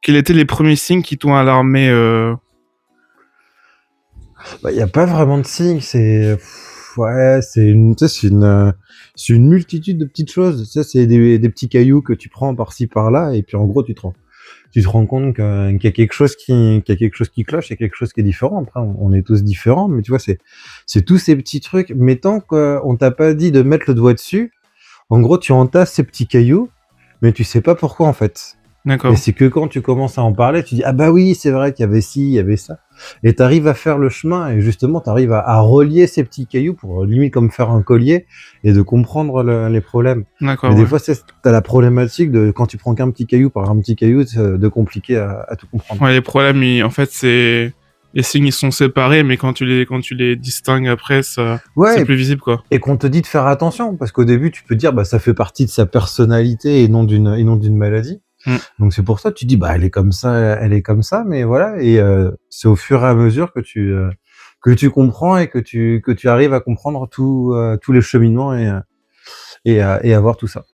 Quels étaient les premiers signes qui t'ont alarmé Bah, y a pas vraiment de signe, ouais, tu sais, c'est une multitude de petites choses. Ça, c'est des petits cailloux que tu prends par-ci par-là, et puis en gros, tu te rends compte qu'il y a quelque chose qu'il y a quelque chose qui cloche, il y a quelque chose qui est différent. Après, on est tous différents, mais tu vois, c'est tous ces petits trucs. Mais tant qu'on t'a pas dit de mettre le doigt dessus, en gros, tu entasses ces petits cailloux, mais tu sais pas pourquoi en fait. Et D'accord, c'est que quand tu commences à en parler, tu dis ah bah oui, c'est vrai qu'il y avait ci, il y avait ça, et t'arrives à faire le chemin, et justement t'arrives à relier ces petits cailloux pour limite comme faire un collier, et de comprendre les problèmes. Mais d'accord, des ouais. fois, t'as la problématique de quand tu prends qu'un petit caillou par un petit caillou, de compliquer à tout comprendre. Ouais, les problèmes, en fait, c'est les signes, ils sont séparés, mais quand tu les distingues après, ça, c'est Ouais, plus visible, quoi. et qu'on te dit de faire attention, parce qu'au début tu peux dire bah ça fait partie de sa personnalité et non d'une maladie. Mm. Donc c'est pour ça que tu dis bah elle est comme ça, mais voilà. Et c'est au fur et à mesure que tu comprends, et que tu arrives à comprendre tous les cheminements, et à voir tout ça.